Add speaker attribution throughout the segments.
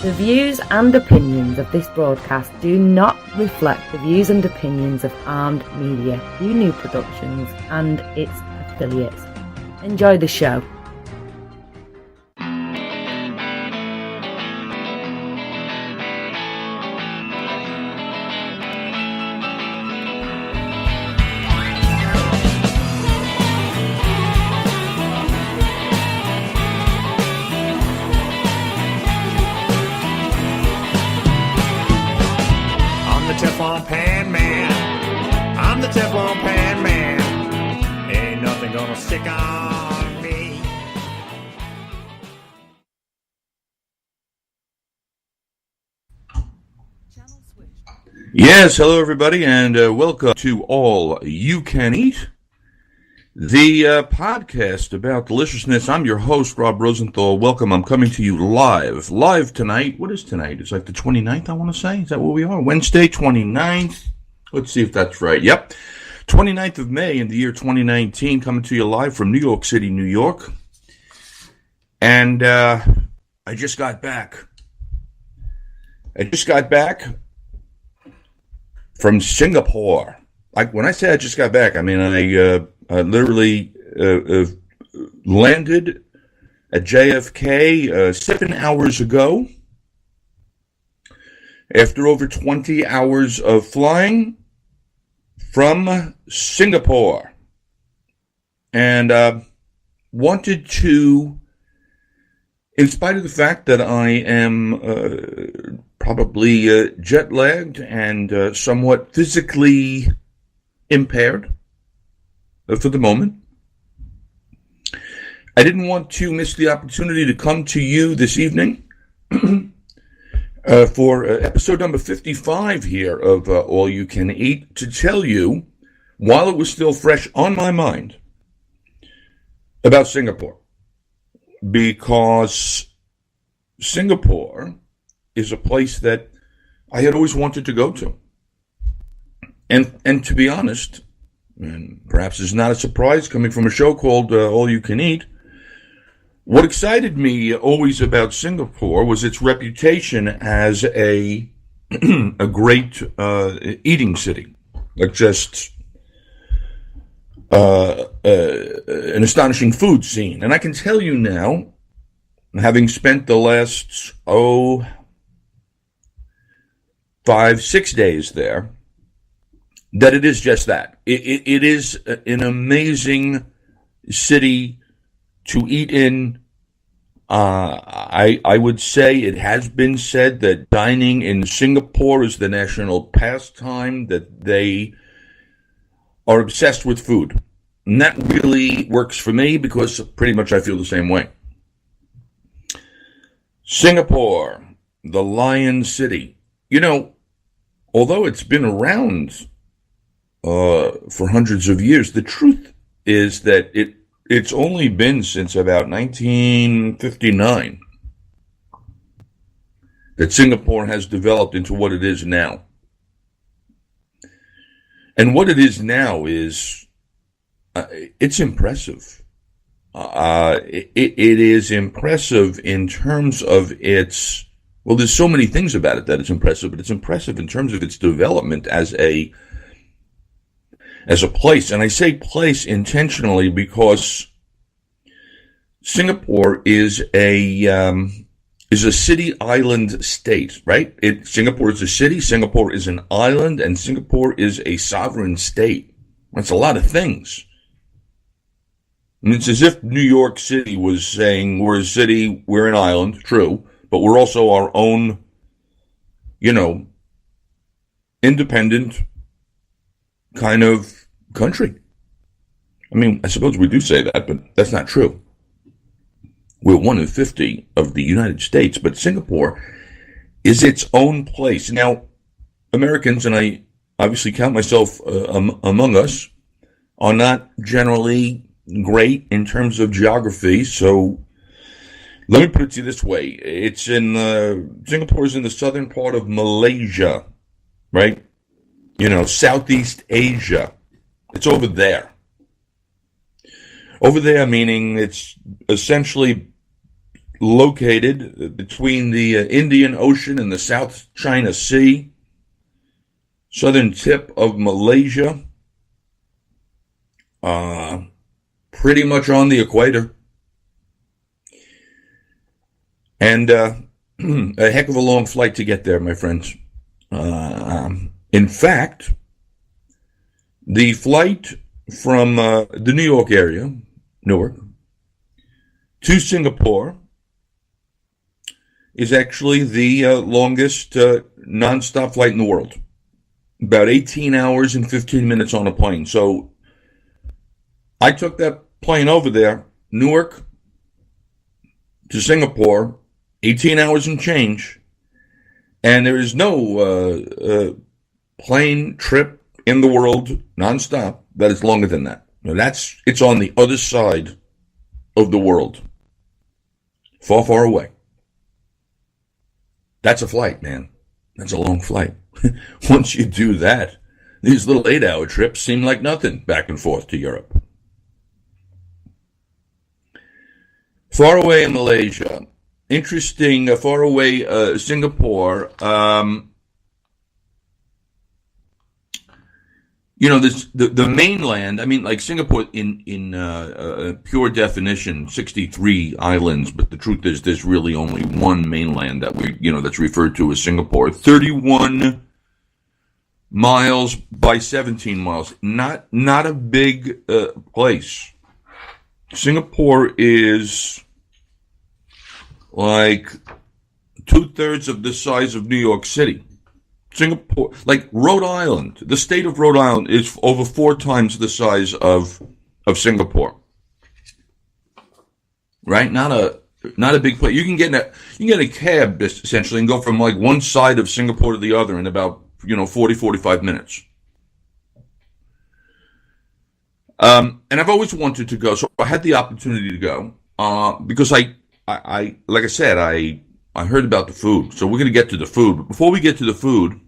Speaker 1: The views and opinions of this broadcast do not reflect the views and opinions of Armed Media, New Productions and its affiliates. Enjoy the show.
Speaker 2: Yes, hello everybody, and welcome to All You Can Eat, the podcast about deliciousness. I'm your host, Rob Rosenthal. Welcome. I'm coming to you live tonight. What is tonight? It's like the 29th, I want to say. Is that where we are? Wednesday, 29th. Let's see if that's right. Yep. 29th of May in the year 2019, coming to you live from New York City, New York. And I just got back. From Singapore. Like when I say I just got back, I mean I literally landed at JFK 7 hours ago. After over 20 hours of flying from Singapore, and wanted to, in spite of the fact that I am probably jet-lagged and somewhat physically impaired for the moment, I didn't want to miss the opportunity to come to you this evening for episode number 55 here of All You Can Eat, to tell you, while it was still fresh on my mind, about Singapore. Because Singapore is a place that I had always wanted to go to. And to be honest, and perhaps it's not a surprise coming from a show called All You Can Eat, what excited me always about Singapore was its reputation as a a great eating city. Like just an astonishing food scene. And I can tell you now, having spent the last 5-6 days there, that it is just that. It is an amazing city to eat in. I would say it has been said that dining in Singapore is the national pastime, that they are obsessed with food. And that really works for me because pretty much I feel the same way. Singapore, the Lion City. You know, although it's been around for hundreds of years, the truth is that it's only been since about 1959 that Singapore has developed into what it is now. And what it is now is, it's impressive. It is impressive in terms of its, well, there's so many things about it that it's impressive, but it's impressive in terms of its development as a place. And I say place intentionally because Singapore is a city island state, right? Singapore is a city, Singapore is an island, and Singapore is a sovereign state. That's a lot of things. I mean, it's as if New York City was saying, we're a city, we're an island, true, but we're also our own, independent kind of country. I mean, I suppose we do say that, but that's not true. We're one of 50 of the United States, but Singapore is its own place. Now, Americans, and I obviously count myself among us, are not generally great in terms of geography, so let me put it to you this way. It's in, Singapore is in the southern part of Malaysia, right? Southeast Asia. It's over there. Over there meaning it's essentially located between the Indian Ocean and the South China Sea, southern tip of Malaysia, pretty much on the equator. And a heck of a long flight to get there, my friends. In fact, the flight from the New York area, Newark, to Singapore is actually the longest nonstop flight in the world. About 18 hours and 15 minutes on a plane. So I took that plane over there, Newark to Singapore, 18 hours and change, and there is no plane trip in the world nonstop that is longer than that. Now it's on the other side of the world, far, far away. That's a flight, man. That's a long flight. Once you do that, these little 8-hour trips seem like nothing back and forth to Europe. Far away in Malaysia. Interesting, far away Singapore. The mainland, I mean, like Singapore in pure definition, 63 islands, but the truth is there's really only one mainland that's referred to as Singapore. 31 miles by 17 miles. Not a big place. Singapore is like 2/3 of the size of New York City. Singapore, like Rhode Island, the state of Rhode Island is over 4 times the size of Singapore. Right? Not a big place. You can get a cab essentially and go from like one side of Singapore to the other in about 40-45 minutes. And I've always wanted to go, so I had the opportunity to go because I like I said, I heard about the food. So we're going to get to the food. But before we get to the food,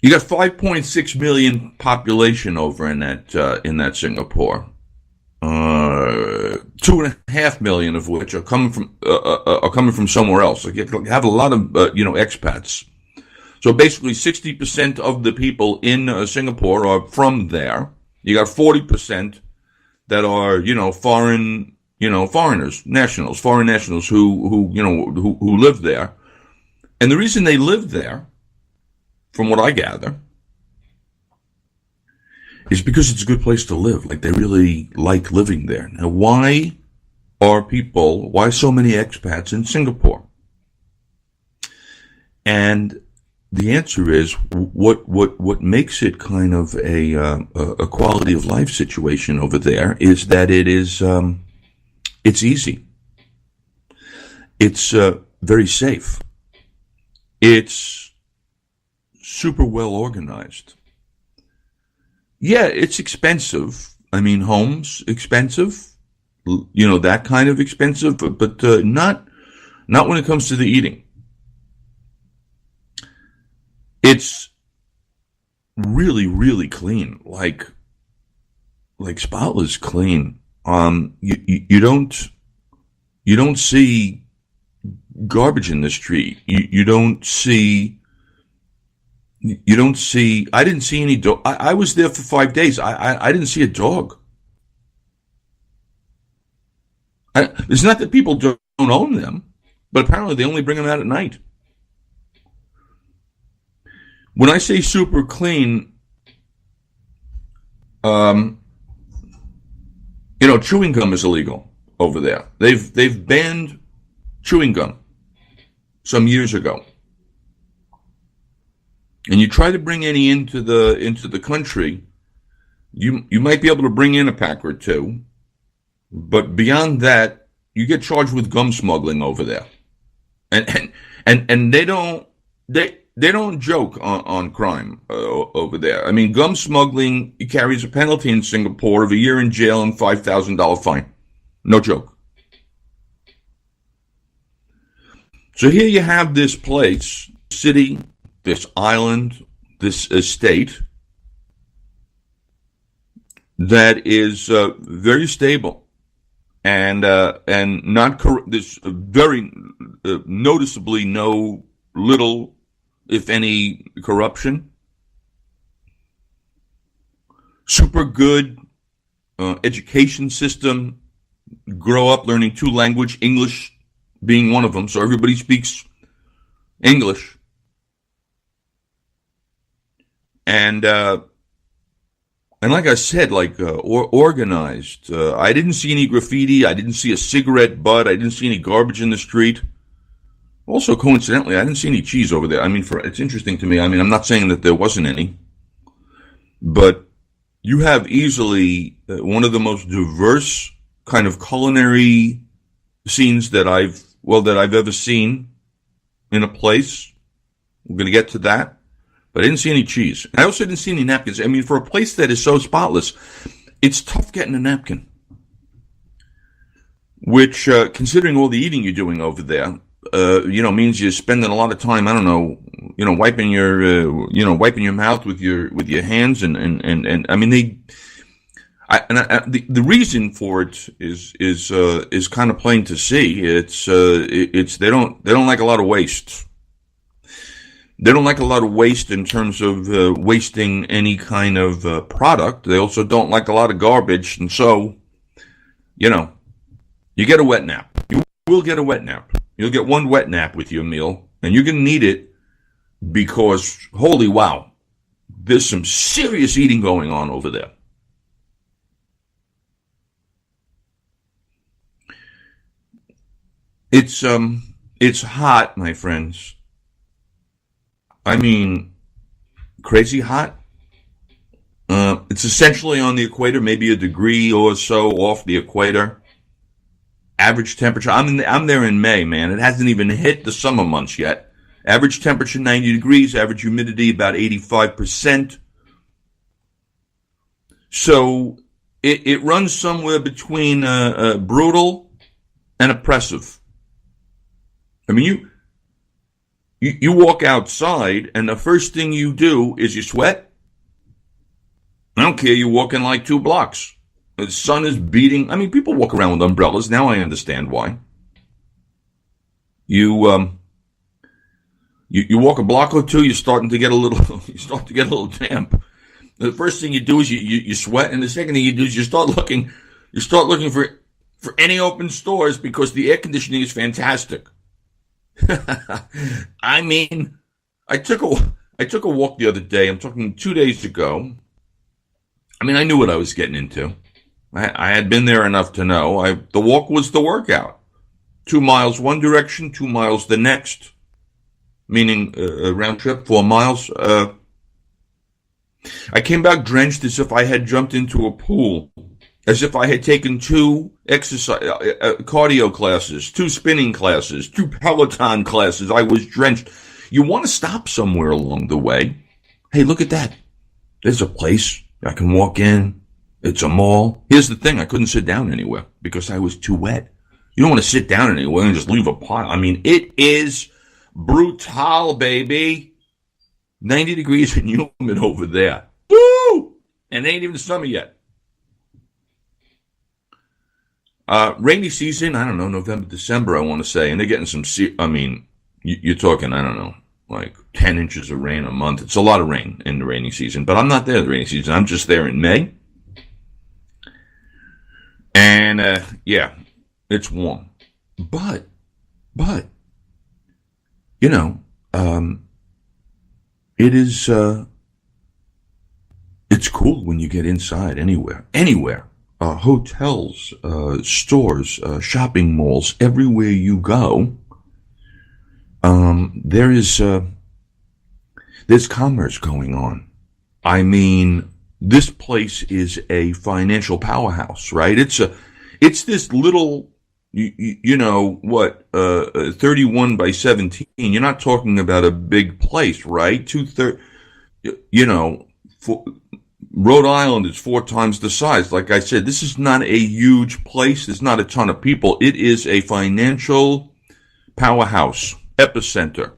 Speaker 2: you got 5.6 million population over in that Singapore. 2.5 million of which are coming from somewhere else. Like you have a lot of expats. So basically, 60% of the people in Singapore are from there. You got 40% that are foreign foreigners, foreign nationals who live there. And the reason they live there, from what I gather, is because it's a good place to live. Like they really like living there. Now, why so many expats in Singapore? And the answer is what makes it kind of a quality of life situation over there is that it's easy. It's very safe. It's super well organized. Yeah, it's expensive. I mean, homes expensive. That kind of expensive, but not when it comes to the eating. It's really, really clean, like spotless clean. You don't see garbage in the street. You don't see. I didn't see any dog. I was there for 5 days. I didn't see a dog. It's not that people don't own them, but apparently they only bring them out at night. When I say super clean, chewing gum is illegal over there. They've banned chewing gum some years ago. And you try to bring any into the country, you might be able to bring in a pack or two, but beyond that, you get charged with gum smuggling over there. And they don't joke on crime over there. I mean, gum smuggling carries a penalty in Singapore of a year in jail and $5,000 fine. No joke. So here you have this place, city, this island, this estate that is very stable. and not there's very noticeably no little, if any, corruption. Super good education system. Grow up learning two languages, English being one of them, so everybody speaks English. And like I said, organized. I didn't see any graffiti. I didn't see a cigarette butt. I didn't see any garbage in the street. Also, coincidentally, I didn't see any cheese over there. I mean, it's interesting to me. I mean, I'm not saying that there wasn't any, but you have easily one of the most diverse kind of culinary scenes that I've ever seen in a place. We're going to get to that. But I didn't see any cheese. I also didn't see any napkins. I mean, for a place that is so spotless, it's tough getting a napkin. Which, considering all the eating you're doing over there, means you're spending a lot of time, I don't know, wiping your mouth with your hands, and I mean, the reason for it is kind of plain to see. It's they don't like a lot of waste. They don't like a lot of waste in terms of wasting any kind of product. They also don't like a lot of garbage. And so, you get a wet nap. You will get a wet nap. You'll get one wet nap with your meal, and you're going to need it because, holy wow, there's some serious eating going on over there. It's hot, my friends. I mean, crazy hot. It's essentially on the equator, maybe a degree or so off the equator. Average temperature. I'm there in May, man. It hasn't even hit the summer months yet. Average temperature 90 degrees. Average humidity about 85%. So it runs somewhere between brutal and oppressive. I mean, you walk outside, and the first thing you do is you sweat. I don't care, you're walking like 2 blocks. The sun is beating. I mean, people walk around with umbrellas. Now I understand why. You walk a block or two, you're starting to get a little damp. The first thing you do is you sweat, and the second thing you do is you start looking for any open stores because the air conditioning is fantastic. I mean, I took a walk the other day. I'm talking 2 days ago. I mean, I knew what I was getting into. I had been there enough to know. The walk was the workout. 2 miles one direction, 2 miles the next. Meaning a round trip, 4 miles. I came back drenched as if I had jumped into a pool. As if I had taken 2 exercise cardio classes, 2 spinning classes, 2 Peloton classes. I was drenched. You want to stop somewhere along the way. Hey, look at that. There's a place I can walk in. It's a mall. Here's the thing. I couldn't sit down anywhere because I was too wet. You don't want to sit down anywhere and just leave a pile. I mean, it is brutal, baby. 90 degrees and humid over there. Woo! And it ain't even summer yet. Rainy season, I don't know, November, December, I want to say. And they're getting some, you're talking, I don't know, like 10 inches of rain a month. It's a lot of rain in the rainy season. But I'm not there in the rainy season. I'm just there in May. And, yeah, it's warm. But, it is, it's cool when you get inside anywhere. Hotels, stores, shopping malls, everywhere you go, there's commerce going on. I mean, this place is a financial powerhouse, right? It's this little, 31 by 17. You're not talking about a big place, right? Rhode Island is 4 times the size. Like I said, this is not a huge place. There's not a ton of people. It is a financial powerhouse, epicenter.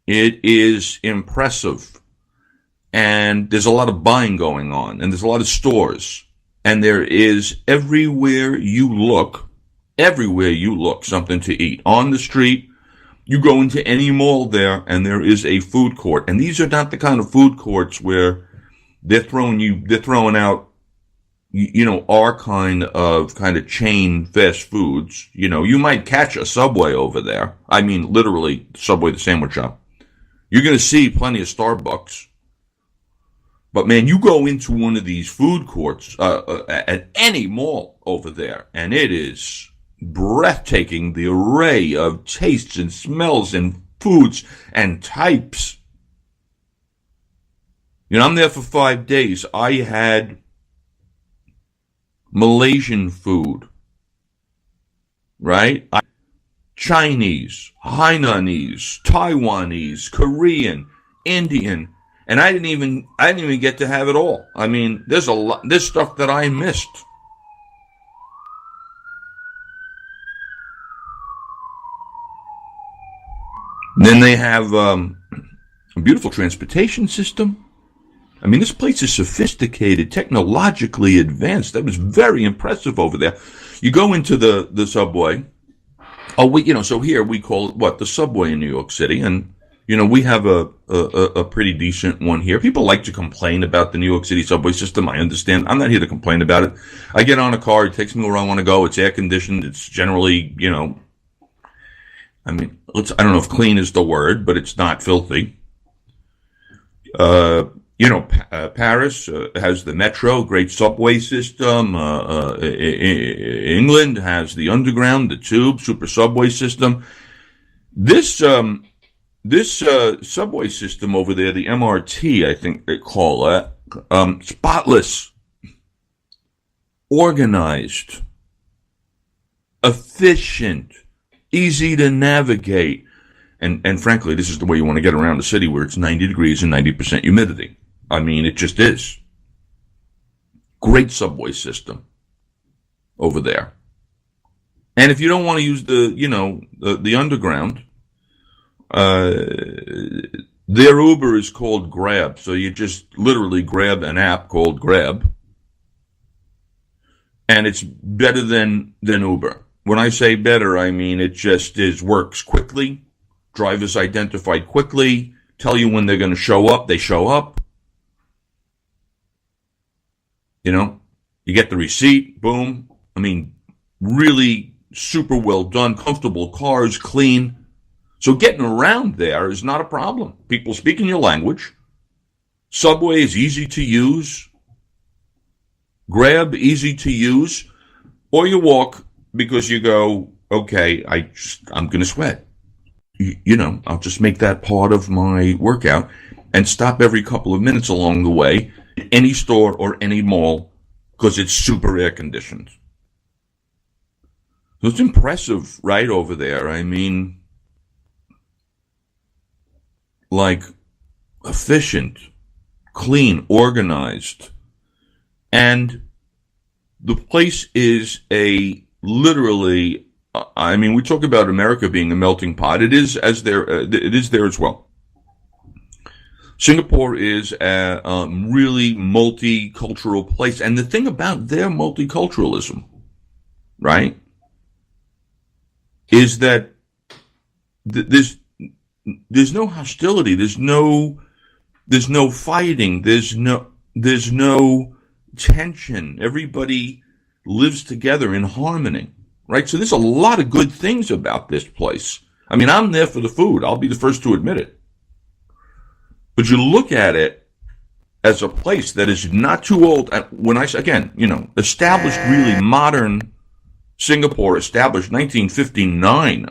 Speaker 2: It is impressive. And there's a lot of buying going on. And there's a lot of stores. and there is everywhere you look, something to eat. On the street, you go into any mall there, and there is a food court. And these are not the kind of food courts where they're throwing out, our kind of chain fast foods. You might catch a Subway over there. I mean, literally, Subway, the sandwich shop. You're going to see plenty of Starbucks. But man, you go into one of these food courts at any mall over there, and it is breathtaking, the array of tastes and smells and foods and types. I'm there for 5 days. I had Malaysian food, right? Chinese, Hainanese, Taiwanese, Korean, Indian, and I didn't even get to have it all. I mean, there's stuff that I missed. Then they have a beautiful transportation system. I mean, this place is sophisticated, technologically advanced. That was very impressive over there. You go into the subway. So here we call it the subway in New York City, and we have a pretty decent one here. People like to complain about the New York City subway system. I understand. I'm not here to complain about it. I get on a car. It takes me where I want to go. It's air conditioned. It's generally, I don't know if clean is the word, but it's not filthy. Paris has the metro, great subway system. England has the underground, the tube, super subway system. This subway system over there, the MRT, I think they call it, spotless, organized, efficient, easy to navigate. And frankly, this is the way you want to get around a city where it's 90 degrees and 90% humidity. I mean, it just is. Great subway system over there. And if you don't want to use the underground, their Uber is called Grab. So you just literally grab an app called Grab. And it's better than Uber. When I say better, I mean it just works quickly. Drivers identified quickly, tell you when they're going to show up. They show up. You get the receipt, boom. I mean, really super well done, comfortable cars, clean. So getting around there is not a problem. People speaking your language. Subway is easy to use. Grab, easy to use. Or you walk because you go, okay, I'm going to sweat. I'll just make that part of my workout and stop every couple of minutes along the way, any store or any mall, because it's super air conditioned. So it's impressive right over there. I mean, efficient, clean, organized. And the place is literally, we talk about America being a melting pot. It is there as well. Singapore is a really multicultural place. And the thing about their multiculturalism, right, is that there's no hostility. There's no fighting. There's no tension. Everybody lives together in harmony, right? So there's a lot of good things about this place. I mean, I'm there for the food. I'll be the first to admit it. But you look at it as a place that is not too old. When established really modern Singapore, established 1959,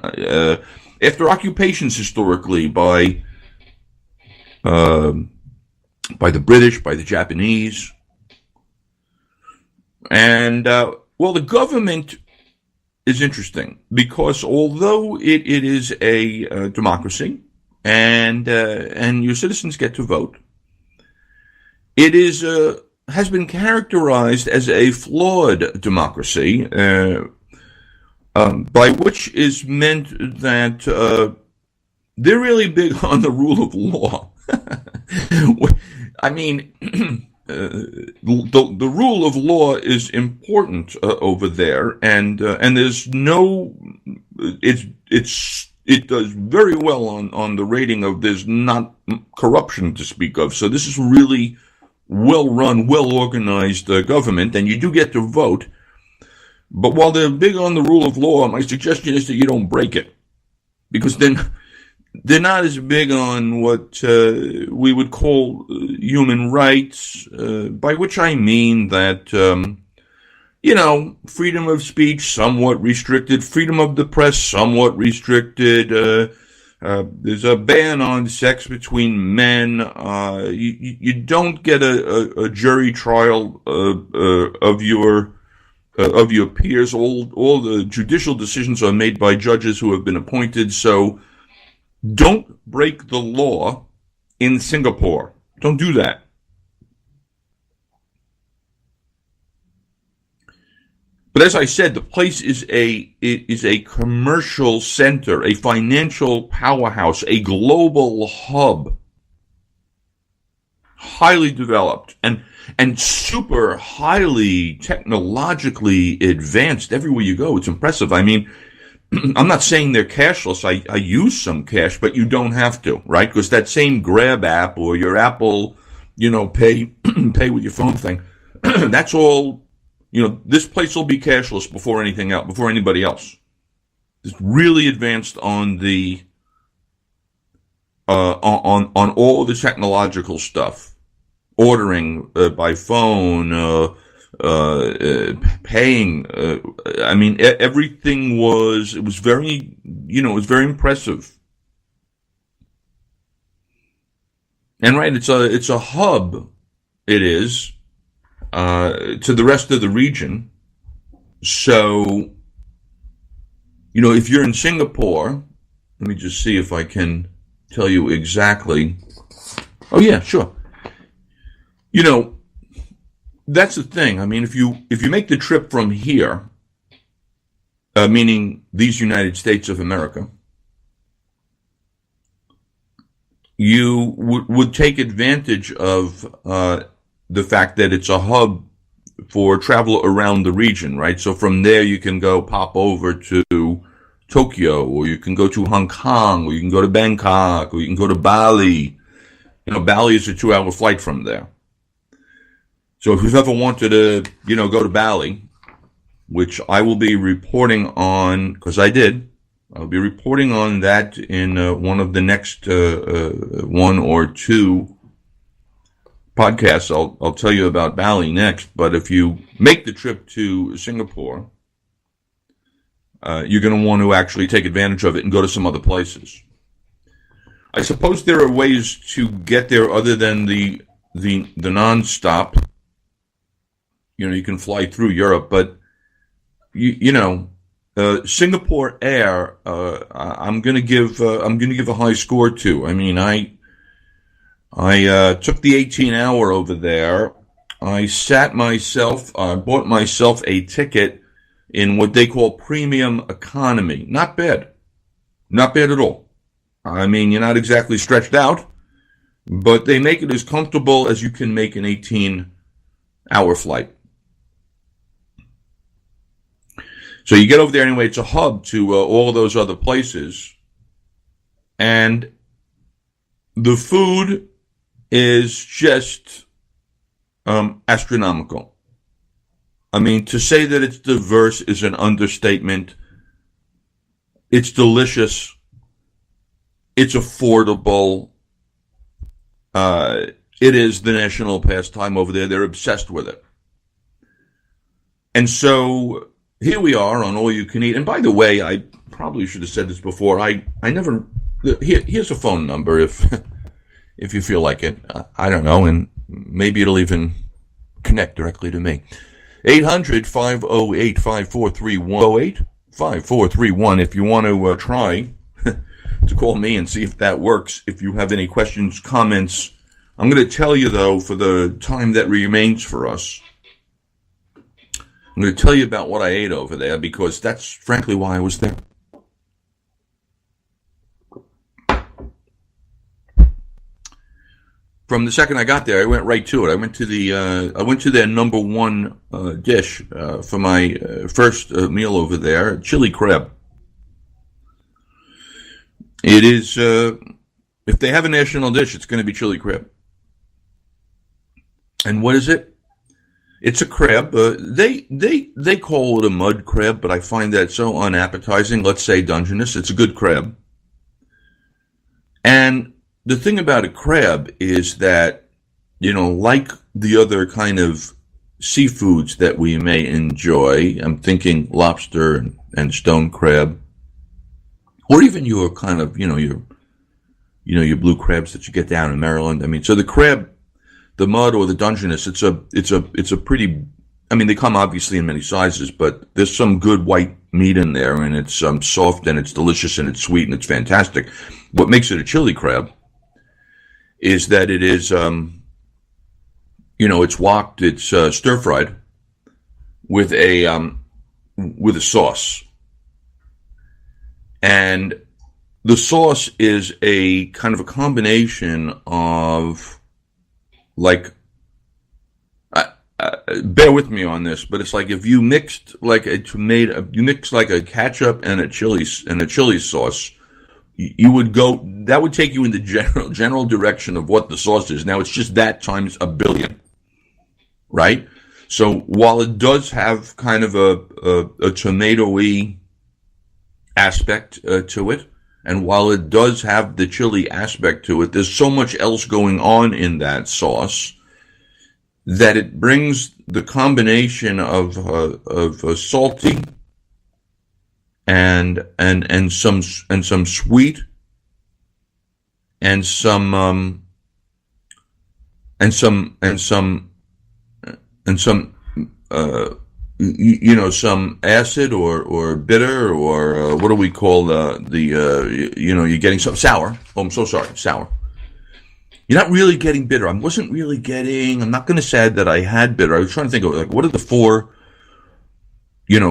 Speaker 2: after occupations historically by the British, by the Japanese. And, the government is interesting because although it is a democracy and your citizens get to vote, it has been characterized as a flawed democracy, by which is meant that they're really big on the rule of law. I mean, the rule of law is important over there, and there's no, it does very well on the rating of there's not corruption to speak of. So this is really well run, well organized government, and you do get to vote. But while they're big on the rule of law, my suggestion is that you don't break it, because then they're not as big on what we would call human rights, by which I mean that, freedom of speech somewhat restricted, freedom of the press somewhat restricted. There's a ban on sex between men. You don't get a jury trial of your peers. All the judicial decisions are made by judges who have been appointed. So don't break the law in Singapore. Don't do that. But as I said, the place is a commercial center, a financial powerhouse, a global hub, highly developed and super highly technologically advanced everywhere you go. It's impressive. I mean, I'm not saying they're cashless. I use some cash, but you don't have to, right? Because that same Grab app or your Apple, pay with your phone thing, that's all, this place will be cashless before anything else, before anybody else. It's really advanced on the, on all the technological stuff. Ordering by phone, paying. I mean, everything was very, it was very impressive. And right, it's a hub. It is to the rest of the region. So, if you're in Singapore, let me just see if I can tell you exactly. Oh yeah, sure. That's the thing. I mean, if you make the trip from here, meaning these United States of America, you would take advantage of the fact that it's a hub for travel around the region, right? So from there you can go pop over to Tokyo, or you can go to Hong Kong, or you can go to Bangkok, or you can go to Bali. Bali is a 2-hour flight from there. So if you've ever wanted to, go to Bali, which I will be reporting on, because I'll be reporting on that in one of the next one or two podcasts. I'll tell you about Bali next. But if you make the trip to Singapore, you're going to want to actually take advantage of it and go to some other places. I suppose there are ways to get there other than the non-stop. You can fly through Europe, but Singapore Air, I'm going to give a high score to. I mean, I took the 18-hour over there. I bought myself a ticket in what they call premium economy. Not bad at all. I mean, you're not exactly stretched out, but they make it as comfortable as you can make an 18-hour flight. So you get over there anyway. It's a hub to all of those other places. And the food is just astronomical. I mean, to say that it's diverse is an understatement. It's delicious. It's affordable. It is the national pastime over there. They're obsessed with it. And so here we are on All You Can Eat. And by the way, I probably should have said this before. Here's a phone number if you feel like it. I don't know, and maybe it'll even connect directly to me. 800-508-5431. 800-508-5431 if you want to try to call me and see if that works. If you have any questions, comments. I'm going to tell you, though, for the time that remains for us, I'm going to tell you about what I ate over there, because that's frankly why I was there. from the second I got there, I went right to it. I went to their number one dish for my first meal over there, chili crab. It is, if they have a national dish, it's going to be chili crab. And what is it? It's a crab. They call it a mud crab, but I find that so unappetizing. Let's say Dungeness. It's a good crab. And the thing about a crab is that, like the other kind of seafoods that we may enjoy, I'm thinking lobster and stone crab, or even your kind of, your blue crabs that you get down in Maryland. I mean, so the crab, the mud or the Dungeness, it's a pretty, I mean, they come obviously in many sizes, but there's some good white meat in there, and it's soft and it's delicious and it's sweet and it's fantastic. What makes it a chili crab is that it is, it's woked, it's stir fried with a sauce, and the sauce is a kind of a combination of, like, bear with me on this, but it's like if you mixed like a tomato, you mix like a ketchup and a chili sauce, that would take you in the general direction of what the sauce is. Now it's just that times a billion, right? So while it does have kind of a tomatoey aspect to it, and while it does have the chili aspect to it, there's so much else going on in that sauce that it brings the combination of salty and some sweet and some some acid or bitter or what do we call you're getting some sour. Oh, I'm so sorry, sour. You're not really getting bitter. I'm not going to say that I had bitter. I was trying to think of, like, what are the four,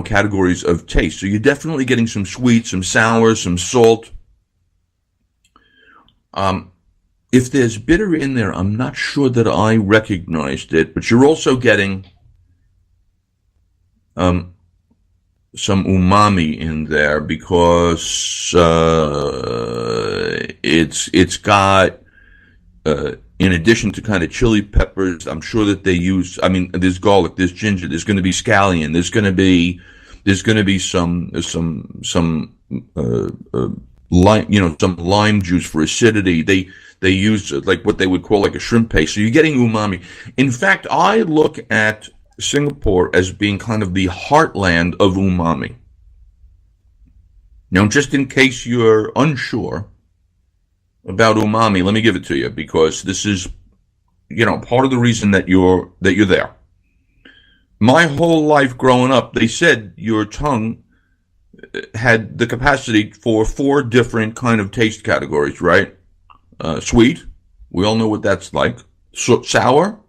Speaker 2: categories of taste? So you're definitely getting some sweet, some sour, some salt. If there's bitter in there, I'm not sure that I recognized it, but you're also getting some umami in there because it's got, in addition to kind of chili peppers, I'm sure that they use, there's garlic, there's ginger, there's going to be scallion, there's going to be some lime, some lime juice for acidity. They use like what they would call like a shrimp paste. So you're getting umami. In fact, I look at Singapore as being kind of the heartland of umami. Now, just in case you're unsure about umami, let me give it to you, because this is, part of the reason that you're there. My whole life growing up, they said your tongue had the capacity for 4 different kind of taste categories, right? Sweet, we all know what that's like. Sour,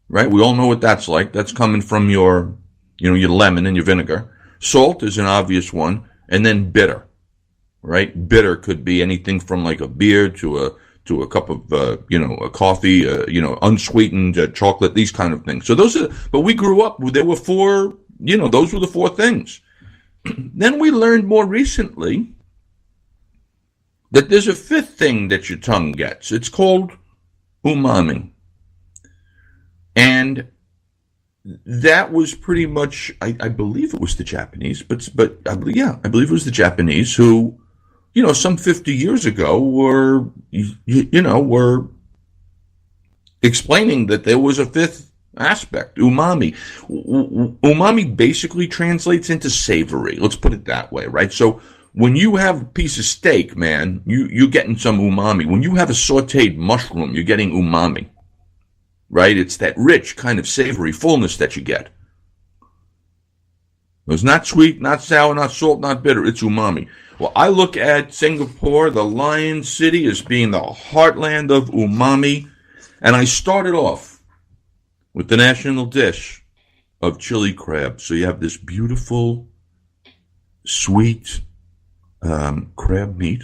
Speaker 2: right? We all know what that's like. That's coming from your lemon and your vinegar. Salt is an obvious one, and then bitter. Right? Bitter could be anything from like a beer to a cup of, a coffee, unsweetened chocolate, these kind of things. So but we grew up, there were 4, those were the 4 things. Then we learned more recently that there's a 5th thing that your tongue gets. It's called umami. And that was pretty much, I believe it was the Japanese, but I believe it was the Japanese who, some 50 years ago were explaining that there was a 5th aspect, umami. Umami basically translates into savory. Let's put it that way, right? So when you have a piece of steak, man, you're getting some umami. When you have a sauteed mushroom, you're getting umami, right? It's that rich kind of savory fullness that you get. It's not sweet, not sour, not salt, not bitter. It's umami. Well, I look at Singapore, the Lion City, as being the heartland of umami. And I started off with the national dish of chili crab. So you have this beautiful, sweet crab meat.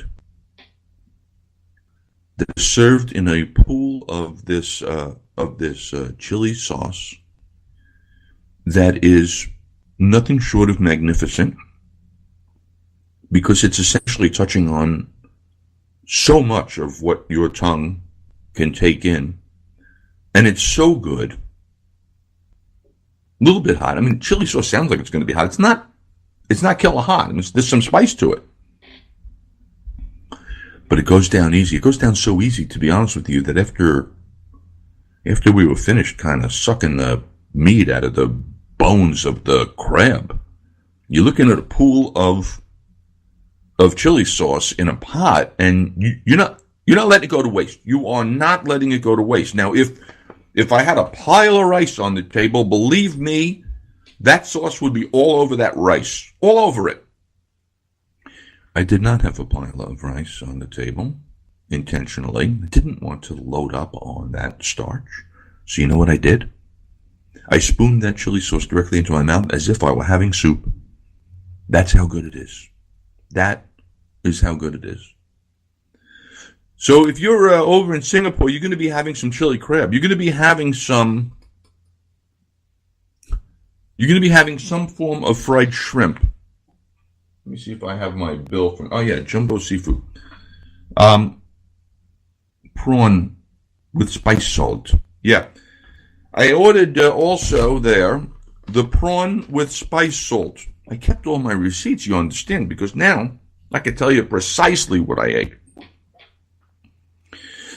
Speaker 2: They're served in a pool of this chili sauce that is nothing short of magnificent, because it's essentially touching on so much of what your tongue can take in. And it's so good. A little bit hot. I mean, chili sauce sounds like it's going to be hot. It's not killer hot. I mean, there's some spice to it. But it goes down easy. It goes down so easy, to be honest with you, that after we were finished kind of sucking the meat out of the bones of the crab, you're looking at a pool of chili sauce in a pot, and you're not letting it go to waste. You are not letting it go to waste. Now, if I had a pile of rice on the table, believe me, that sauce would be all over that rice, all over it. I did not have a pile of rice on the table intentionally. I didn't want to load up on that starch. So you know what I did? I spooned that chili sauce directly into my mouth as if I were having soup. That's how good it is. That is how good it is. So if you're over in Singapore, you're going to be having some chili crab. You're going to be having some form of fried shrimp. Let me see if I have my bill from, Jumbo Seafood. Prawn with spice salt. Yeah. I ordered also there the prawn with spice salt. I kept all my receipts, you understand, because now I can tell you precisely what I ate.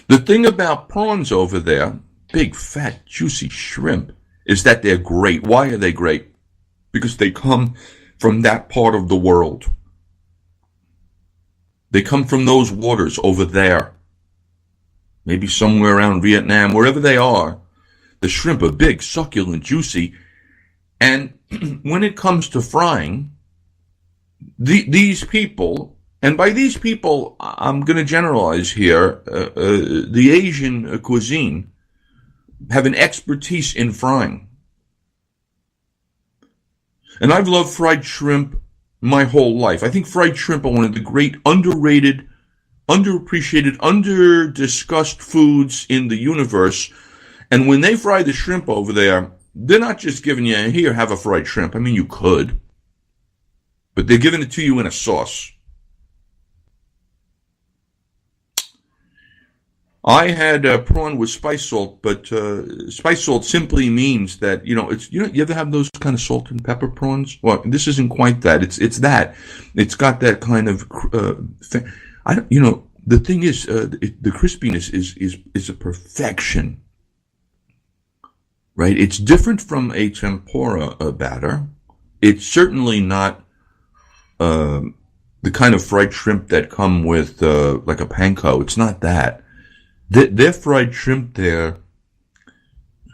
Speaker 2: The thing about prawns over there, big, fat, juicy shrimp, is that they're great. Why are they great? Because they come from that part of the world. They come from those waters over there. Maybe somewhere around Vietnam, wherever they are. The shrimp are big, succulent, juicy. And when it comes to frying, these people, and by these people, I'm going to generalize here, the Asian cuisine have an expertise in frying. And I've loved fried shrimp my whole life. I think fried shrimp are one of the great underrated, underappreciated, under-discussed foods in the universe. And when they fry the shrimp over there, they're not just giving you, here, have a fried shrimp. I mean, you could. But they're giving it to you in a sauce. I had prawn with spice salt, but spice salt simply means that, you ever have those kind of salt and pepper prawns? Well, this isn't quite that. It's that. It's got that kind of, the thing is, the crispiness is a perfection, right? It's different from a tempura batter. It's certainly not the kind of fried shrimp that come with like a panko. It's not that. Their fried shrimp there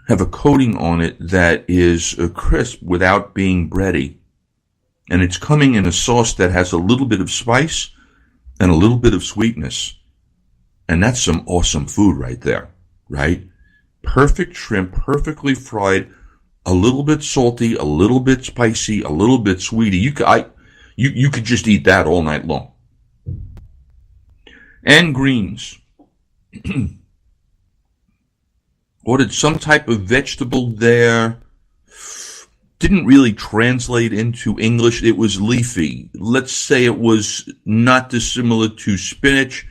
Speaker 2: have a coating on it that is crisp without being bready. And it's coming in a sauce that has a little bit of spice and a little bit of sweetness. And that's some awesome food right there, right? Perfect shrimp, perfectly fried, a little bit salty, a little bit spicy, a little bit sweety. You could just eat that all night long. And greens. Ordered some type of vegetable there. Didn't really translate into English. It was leafy. Let's say it was not dissimilar to spinach.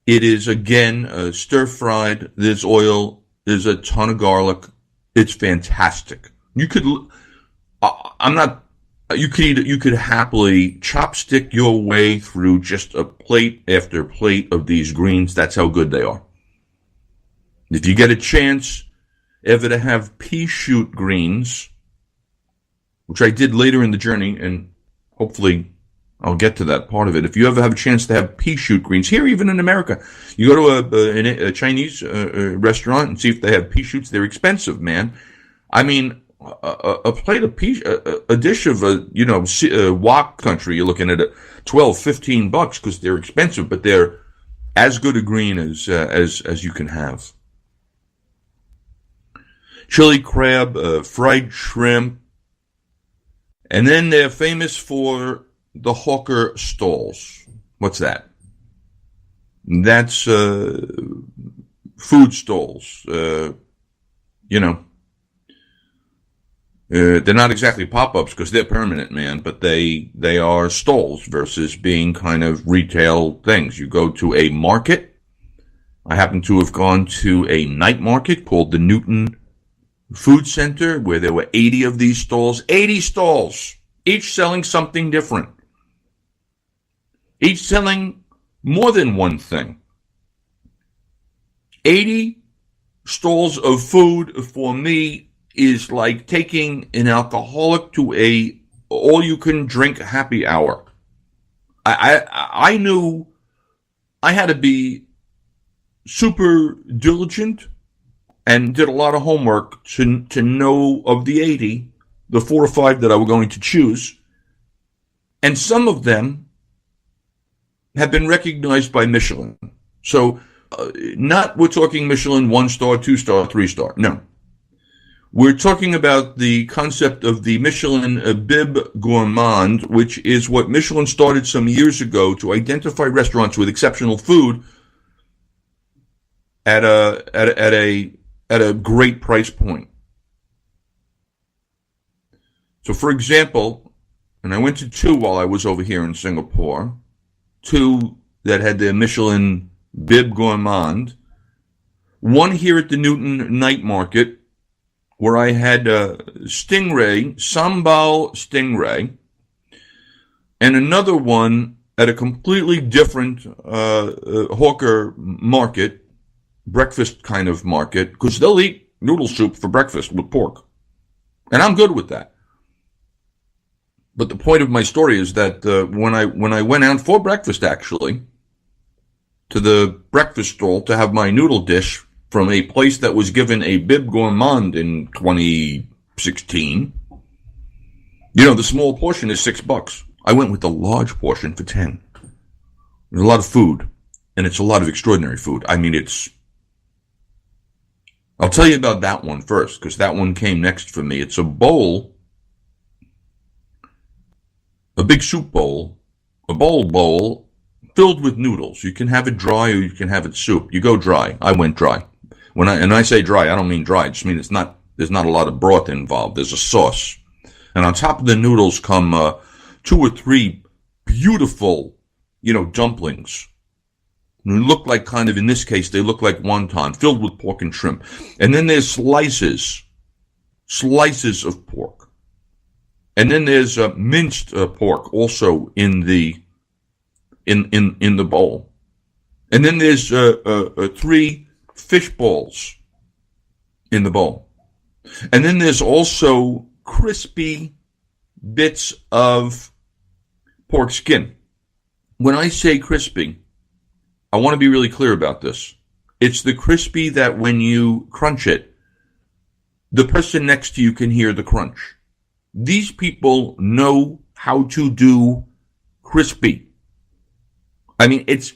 Speaker 2: It is, again, stir-fried. There's oil. There's a ton of garlic. It's fantastic. You could happily chopstick your way through just a plate after plate of these greens. That's how good they are. If you get a chance ever to have pea shoot greens, which I did later in the journey, and hopefully I'll get to that part of it. If you ever have a chance to have pea shoot greens, here even in America, you go to a Chinese restaurant and see if they have pea shoots. They're expensive, man. I mean, a plate of pea, a dish of wok country, you're looking at $12-15 because they're expensive, but they're as good a green as you can have. Chili crab, fried shrimp, and then they're famous for the hawker stalls. What's that? That's food stalls. They're not exactly pop-ups because they're permanent, man, but they are stalls versus being kind of retail things. You go to a market. I happen to have gone to a night market called the Newton Food Center where there were 80 of these stalls. 80 stalls, each selling something different. Each selling more than one thing. 80 stalls of food for me is like taking an alcoholic to a all-you-can-drink happy hour. I knew I had to be super diligent and did a lot of homework to know of the 80, the 4 or 5 that I were going to choose. And some of them have been recognized by Michelin. So we're talking Michelin 1-star, 2-star, 3-star. No. We're talking about the concept of the Michelin Bib Gourmand, which is what Michelin started some years ago to identify restaurants with exceptional food at a great price point. So, for example, and I went to 2 while I was over here in Singapore, 2 that had the Michelin Bib Gourmand, one here at the Newton Night Market, where I had stingray, sambal stingray, and another one at a completely different hawker market, breakfast kind of market, because they'll eat noodle soup for breakfast with pork. And I'm good with that. But the point of my story is that when I went out for breakfast, actually, to the breakfast stall to have my noodle dish from a place that was given a Bib Gourmand in 2016, the small portion is $6. I went with the large portion for 10. There's a lot of food, and it's a lot of extraordinary food. I mean, I'll tell you about that one first, because that one came next for me. It's a bowl, a big soup bowl, a bowl, filled with noodles. You can have it dry or you can have it soup. You go dry. I went dry. When I say dry, I don't mean dry. I just mean there's not a lot of broth involved. There's a sauce. And on top of the noodles come 2 or 3 beautiful, dumplings. They look like in this case, they look like wonton, filled with pork and shrimp. And then there's slices of pork. And then there's minced pork also in the bowl. And then there's 3 fish balls in the bowl. And then there's also crispy bits of pork skin. When I say crispy, I want to be really clear about this. It's the crispy that when you crunch it, the person next to you can hear the crunch. These people know how to do crispy. I mean, if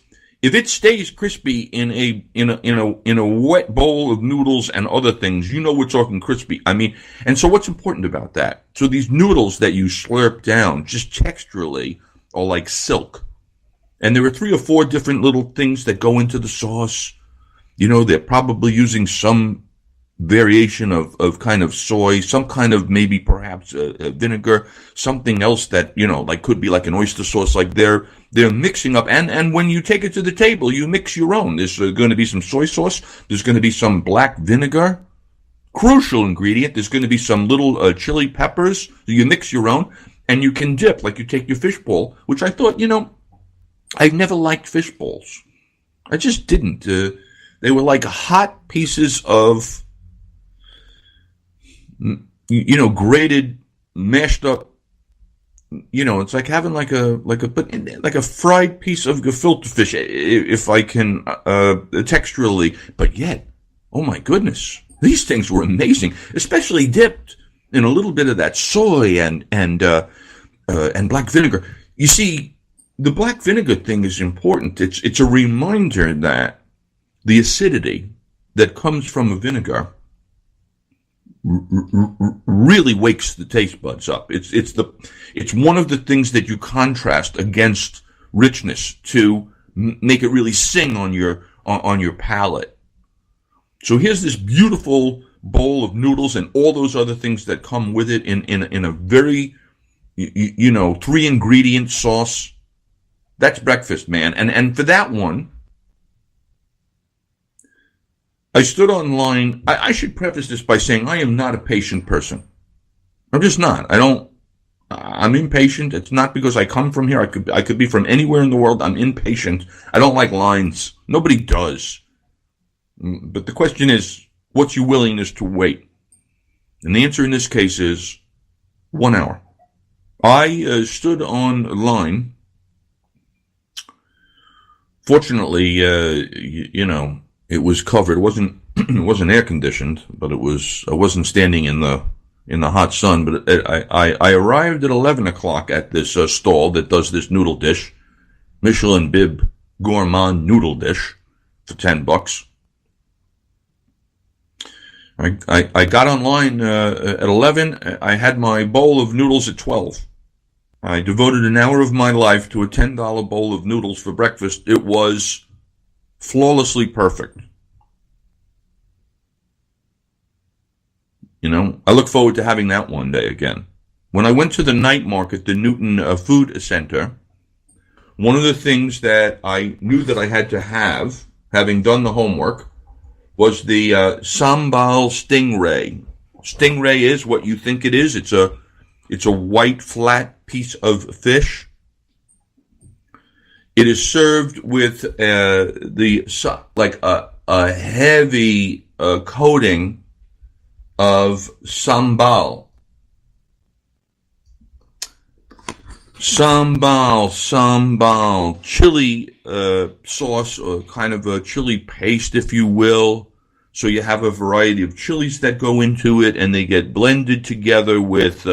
Speaker 2: it stays crispy in a wet bowl of noodles and other things, we're talking crispy. I mean, and so what's important about that? So these noodles that you slurp down, just texturally, are like silk. And there are 3 or 4 different little things that go into the sauce. They're probably using some variation of kind of soy, some kind of maybe perhaps vinegar, something else that, could be like an oyster sauce. Like they're mixing up. And when you take it to the table, you mix your own. There's going to be some soy sauce. There's going to be some black vinegar. Crucial ingredient. There's going to be some little chili peppers. You mix your own and you can dip, like you take your fish bowl, which I thought, I've never liked fish bowls. I just didn't. They were like hot pieces of, grated, mashed up. It's like having like a fried piece of gefilte fish, if I can, texturally. But yet, oh my goodness, these things were amazing, especially dipped in a little bit of that soy and black vinegar. You see, the black vinegar thing is important. It's a reminder that the acidity that comes from a vinegar really wakes the taste buds up. It's one of the things that you contrast against richness to make it really sing on your palate. So here's this beautiful bowl of noodles and all those other things that come with it in a very, 3-ingredient sauce. That's breakfast, man. And for that one, I stood online. I should preface this by saying I am not a patient person. I'm just not. I'm impatient. It's not because I come from here. I could be from anywhere in the world. I'm impatient. I don't like lines. Nobody does. But the question is, what's your willingness to wait? And the answer in this case is 1 hour. I stood online. Fortunately, it was covered. It wasn't air conditioned, but I wasn't standing in the hot sun. But I arrived at 11 o'clock at this stall that does this noodle dish, Michelin Bib Gourmand noodle dish, for $10. I got online at 11. I had my bowl of noodles at 12. I devoted an hour of my life to a $10 bowl of noodles for breakfast. It was flawlessly perfect. I look forward to having that one day again. When I went to the night market, the Newton Food Center, one of the things that I knew that I had to have, having done the homework, was the sambal stingray. Stingray is what you think it is. It's a white, flat piece of fish. It is served with a heavy coating of sambal. Sambal, chili sauce, or kind of a chili paste, if you will. So you have a variety of chilies that go into it, and they get blended together with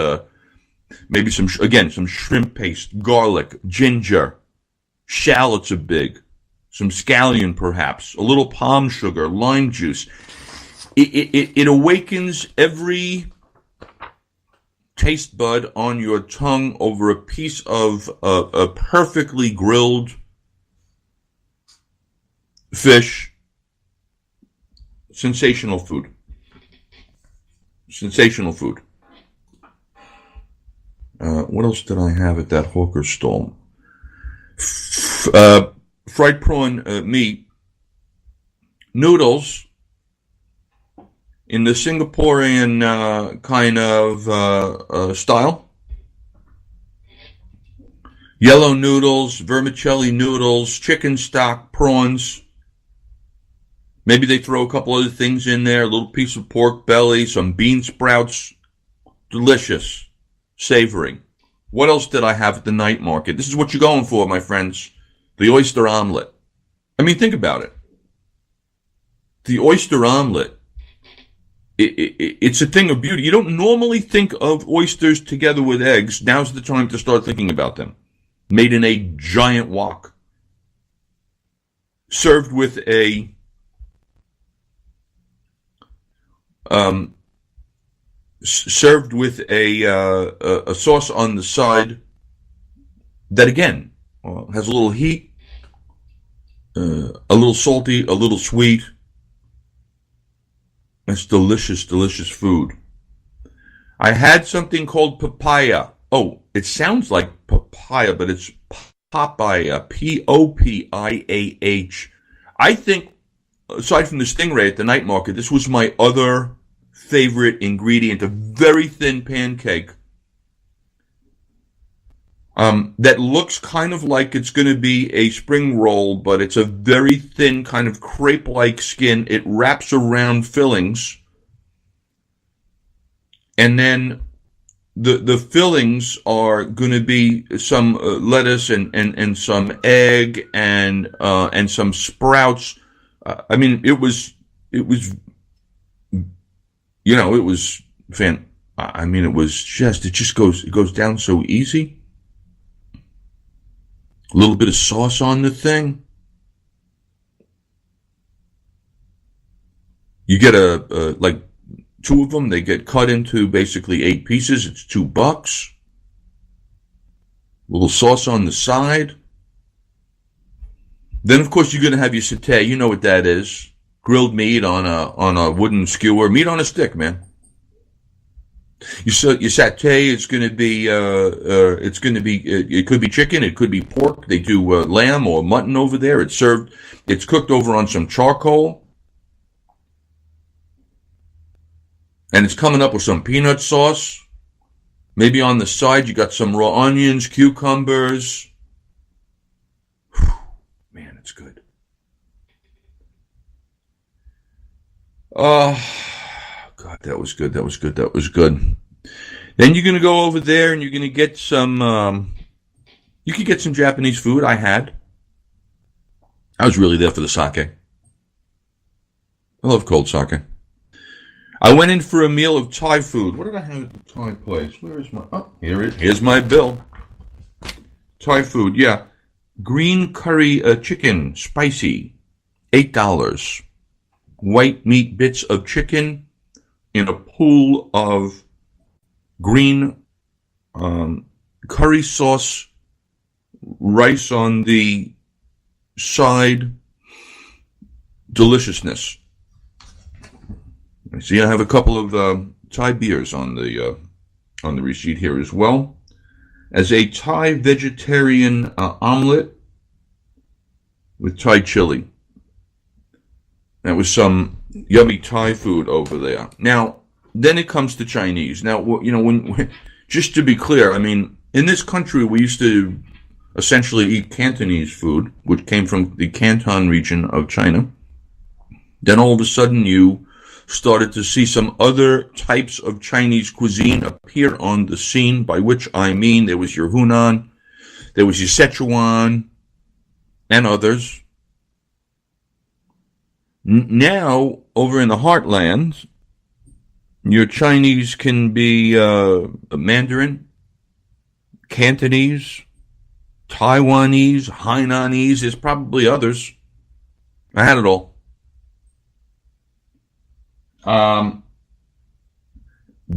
Speaker 2: maybe some shrimp paste, garlic, ginger, shallots are big, some scallion perhaps, a little palm sugar, lime juice. It awakens every taste bud on your tongue over a piece of a perfectly grilled fish. Sensational food. Sensational food. What else did I have at that hawker stall? Fried prawn meat, noodles in the Singaporean kind of style. Yellow noodles, vermicelli noodles, chicken stock, prawns. Maybe they throw a couple other things in there, a little piece of pork belly, some bean sprouts. Delicious. Savory. What else did I have at the night market? This is what you're going for, my friends. The oyster omelet. I mean, think about it. The oyster omelet. It's a thing of beauty. You don't normally think of oysters together with eggs. Now's the time to start thinking about them. Made in a giant wok. Served with a sauce on the side that again has a little heat, a little salty, a little sweet. It's delicious, delicious food. I had something called papaya. Oh, it sounds like papaya, but it's papaya. Popiah. I think, aside from the stingray at the night market, this was my other favorite ingredient, a very thin pancake that looks kind of like it's going to be a spring roll, but it's a very thin kind of crepe-like skin. It wraps around fillings, and then the fillings are going to be some lettuce and some egg and some sprouts. I mean, it was it was I mean, it goes down so easy. A little bit of sauce on the thing. You get like two of them. They get cut into basically 8 pieces. It's $2. A little sauce on the side. Then, of course, you're going to have your satay. You know what that is. Grilled meat on a wooden skewer. Meat on a stick, man. Your satay, it's going to be, it could be chicken, it could be pork. They do lamb or mutton over there. It's cooked over on some charcoal. And it's coming up with some peanut sauce. Maybe on the side, you got some raw onions, cucumbers. Whew, man, it's good. God, that was good. That was good. That was good. Then you're going to go over there and you're going to get some, you could get some Japanese food. I was really there for the sake. I love cold sake. I went in for a meal of Thai food. What did I have at the Thai place? Where is my... Oh, here it is. Here's my bill. Thai food, yeah. Green curry chicken, spicy, $8. White meat bits of chicken in a pool of green curry sauce, rice on the side. Deliciousness. See, I have a couple of Thai beers on the receipt here as well. As a Thai vegetarian omelet with Thai chili. That was some yummy Thai food over there. Now, then it comes to Chinese. Now, you know, just to be clear, I mean, in this country we used to essentially eat Cantonese food, which came from the Canton region of China. Then all of a sudden you started to see some other types of Chinese cuisine appear on the scene, by which I mean there was your Hunan, there was your Sichuan, and others. Now, over in the heartland, your Chinese can be Mandarin, Cantonese, Taiwanese, Hainanese. There's probably others. I had it all.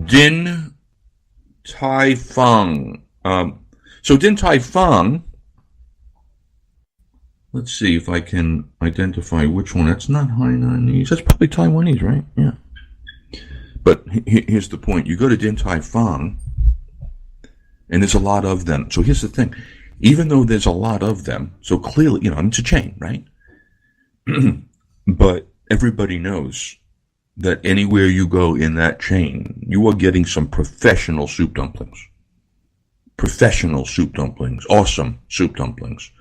Speaker 2: Din Tai Fung. So Din Tai Fung, let's see if I can identify which one. That's not Hainanese. That's probably Taiwanese, right? Yeah. But here's the point. You go to Din Tai Fung, and there's a lot of them. So here's the thing. Even though there's a lot of them, so clearly, you know, it's a chain, right? But everybody knows that anywhere you go in that chain, you are getting some professional soup dumplings. Professional soup dumplings. Awesome soup dumplings.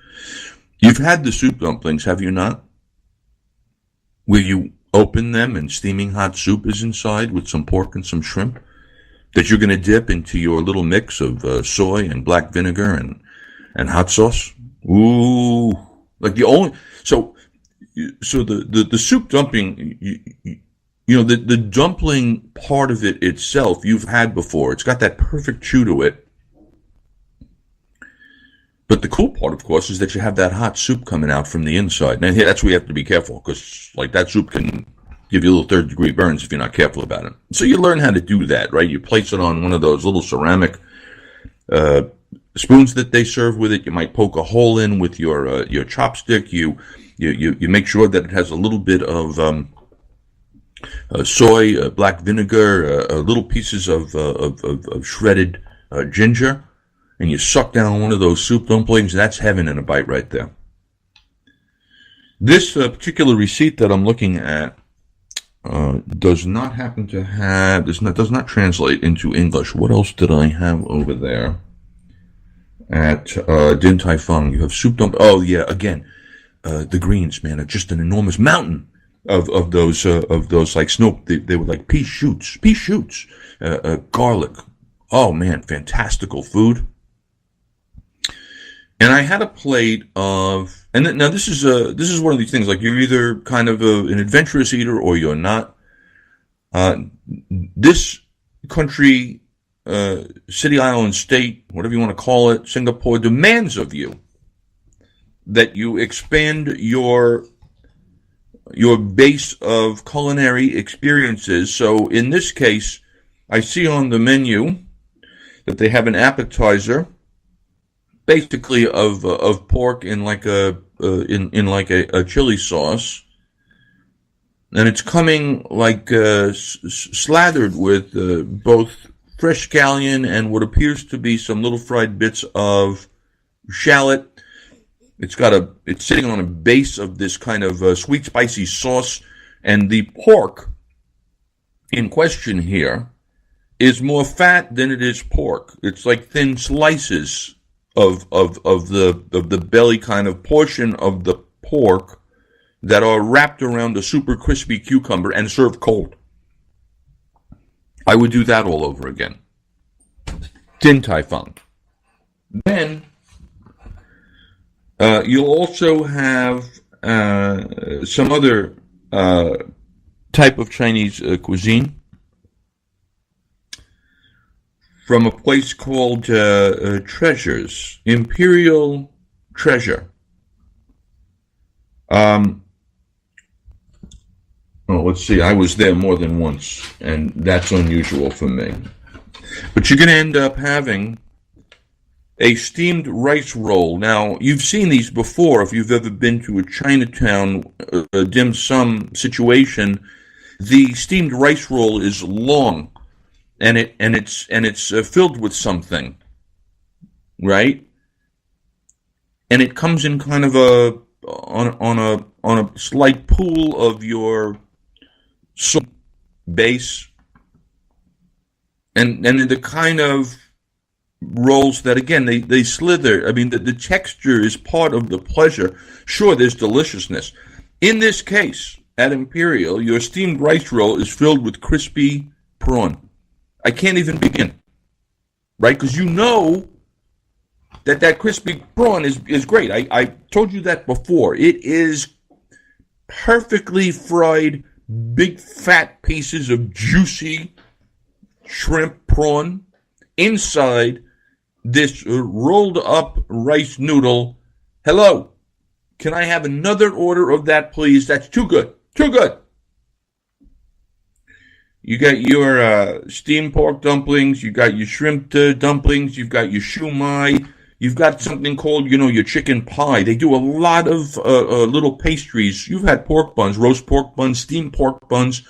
Speaker 2: You've had the soup dumplings, have you not? Where you open them and steaming hot soup is inside with some pork and some shrimp that you're going to dip into your little mix of soy and black vinegar and hot sauce. Ooh. Like the only... So the soup dumpling... You know, the dumpling part of it itself, you've had before. It's got that perfect chew to it. But the cool part, of course, is that you have that hot soup coming out from the inside. And that's where you have to be careful, because, like, that soup can give you a little third-degree burns if you're not careful about it. So you learn how to do that, right? You place it on one of those little ceramic spoons that they serve with it. You might poke a hole in with your chopstick. You make sure that it has a little bit of... soy, black vinegar, little pieces of shredded ginger, and you suck down one of those soup dumplings. That's heaven in a bite right there. This particular receipt that I'm looking at does not happen to have, does not translate into English. What else did I have over there at Din Tai Fung? You have soup dumplings. Oh yeah, again, the greens, man, are just an enormous mountain of those like snow. They were like pea shoots, garlic. Oh man, fantastical food. And I had a plate of, and now this is one of these things, like you're either kind of an adventurous eater or you're not. This country, city, island, state, whatever you want to call it, Singapore, demands of you that you expand your base of culinary experiences. So in this case, I see on the menu that they have an appetizer basically of pork in like a chili sauce, and it's coming like slathered with both fresh scallion and what appears to be some little fried bits of shallot. It's sitting on a base of this kind of sweet spicy sauce, and the pork in question here is more fat than it is pork. It's like thin slices of the belly kind of portion of the pork that are wrapped around a super crispy cucumber and served cold. I would do that all over again. Din Tai Fung. Then you'll also have some other type of Chinese cuisine from a place called Treasures, Imperial Treasure. Let's see, I was there more than once, and that's unusual for me. But you're going to end up having a steamed rice roll. Now, you've seen these before if you've ever been to a Chinatown dim sum situation. The steamed rice roll is long, and it's filled with something, right? And it comes in kind of on a slight pool of your soup base, and the kind of rolls that, again, they slither. I mean, the texture is part of the pleasure. Sure, there's deliciousness. In this case, at Imperial, your steamed rice roll is filled with crispy prawn. I can't even begin, right? Because you know that crispy prawn is great. I told you that before. It is perfectly fried, big fat pieces of juicy shrimp prawn inside this rolled up rice noodle. Hello, can I have another order of that, please? That's too good. Too good. You got your steamed pork dumplings. You got your shrimp dumplings. You've got your shumai. You've got something called, your chicken pie. They do a lot of little pastries. You've had pork buns, roast pork buns, steamed pork buns.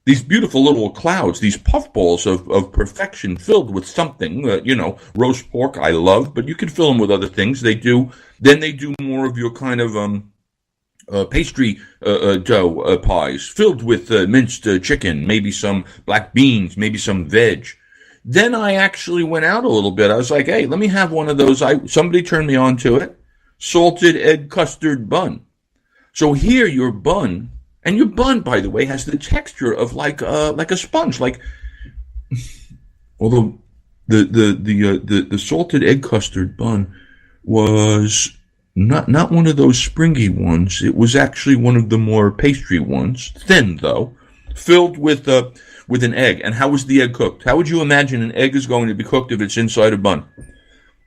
Speaker 2: These beautiful little clouds, these puffballs of perfection filled with something. Roast pork I love, but you can fill them with other things. Then they do more of your kind of pastry dough pies filled with minced chicken, maybe some black beans, maybe some veg. Then I actually went out a little bit. I was like, hey, let me have one of those. Somebody turned me on to it. Salted egg custard bun. So here your bun, and your bun, by the way, has the texture of like a sponge. Although the salted egg custard bun was not one of those springy ones. It was actually one of the more pastry ones, thin though, filled with an egg. And how was the egg cooked? How would you imagine an egg is going to be cooked if it's inside a bun?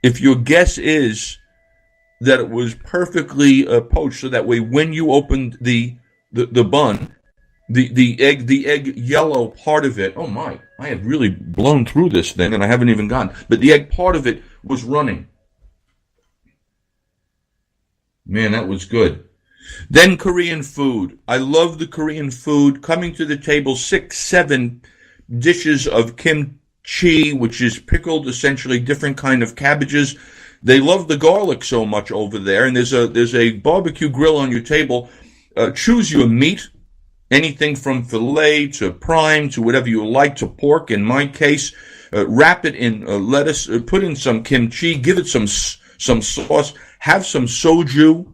Speaker 2: If your guess is that it was perfectly poached, so that way when you opened the bun, the egg yellow part of it, oh my, I have really blown through this thing and I haven't even gone, but the egg part of it was running. Man, that was good. Then Korean food. I love the Korean food. Coming to the table, 6-7 dishes of kimchi, which is pickled, essentially different kind of cabbages. They love the garlic so much over there, and there's a barbecue grill on your table. Choose your meat, anything from filet to prime to whatever you like, to pork. In my case, wrap it in lettuce, put in some kimchi, give it some sauce, have some soju,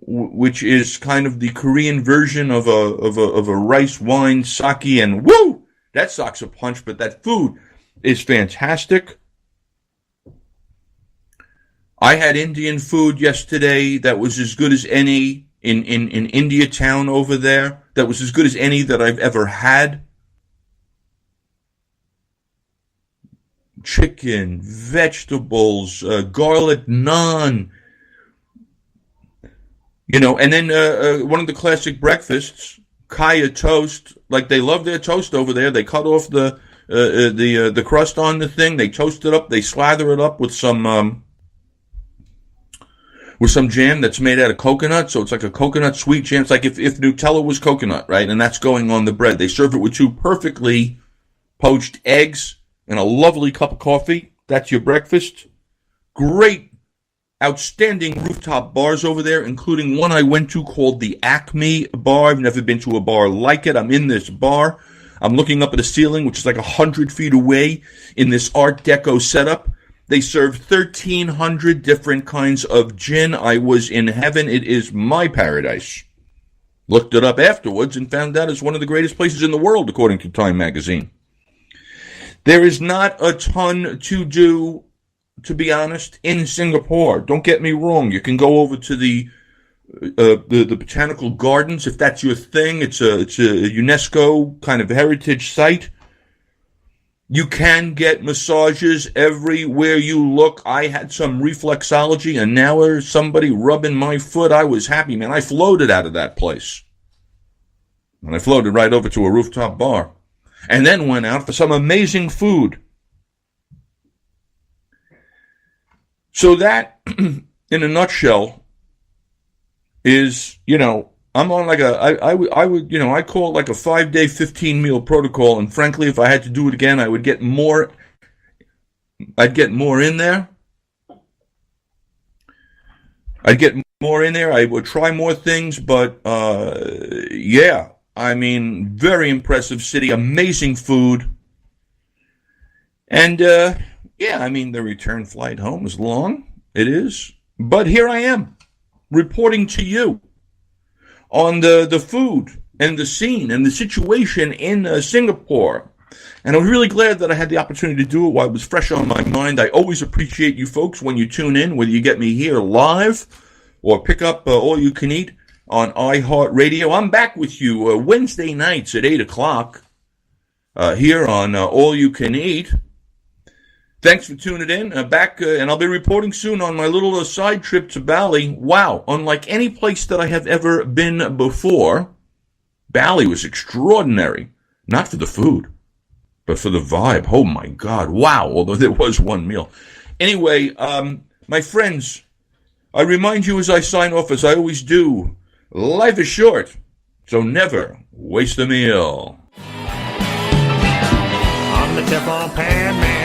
Speaker 2: which is kind of the Korean version of a rice wine, sake, and woo, that sucks a punch. But that food is fantastic. I had Indian food yesterday that was as good as any in India Town over there. That was as good as any that I've ever had. Chicken, vegetables, garlic naan. And then one of the classic breakfasts, kaya toast. Like, they love their toast over there. They cut off the crust on the thing. They toast it up. They slather it up with some with some jam that's made out of coconut. So it's like a coconut sweet jam. It's like if Nutella was coconut, right? And that's going on the bread. They serve it with 2 perfectly poached eggs and a lovely cup of coffee. That's your breakfast. Great, outstanding rooftop bars over there, including one I went to called the Acme Bar. I've never been to a bar like it. I'm in this bar. I'm looking up at the ceiling, which is like 100 feet away in this Art Deco setup. They serve 1,300 different kinds of gin. I was in heaven. It is my paradise. Looked it up afterwards and found out it's one of the greatest places in the world, according to Time magazine. There is not a ton to do, to be honest, in Singapore. Don't get me wrong. You can go over to the botanical gardens if that's your thing. It's a UNESCO kind of heritage site. You can get massages everywhere you look. I had some reflexology, and now there's somebody rubbing my foot. I was happy, man. I floated out of that place. And I floated right over to a rooftop bar. And then went out for some amazing food. So that, in a nutshell, is, I'm on like I call it like a 5-day, 15-meal protocol. And frankly, if I had to do it again, I would get more. I'd get more in there. I would try more things, but yeah. I mean, very impressive city, amazing food. And yeah, I mean, the return flight home is long. It is. But here I am, reporting to you on the food and the scene and the situation in Singapore. And I was really glad that I had the opportunity to do it while it was fresh on my mind. I always appreciate you folks when you tune in, whether you get me here live or pick up All You Can Eat on iHeartRadio. I'm back with you Wednesday nights at 8 o'clock here on All You Can Eat. Thanks for tuning in. Back, and I'll be reporting soon on my little side trip to Bali. Wow, unlike any place that I have ever been before, Bali was extraordinary. Not for the food, but for the vibe. Oh my God, wow, although there was one meal. Anyway, my friends, I remind you as I sign off, as I always do, life is short, so never waste a meal.
Speaker 3: I'm the Teflon Pan Man.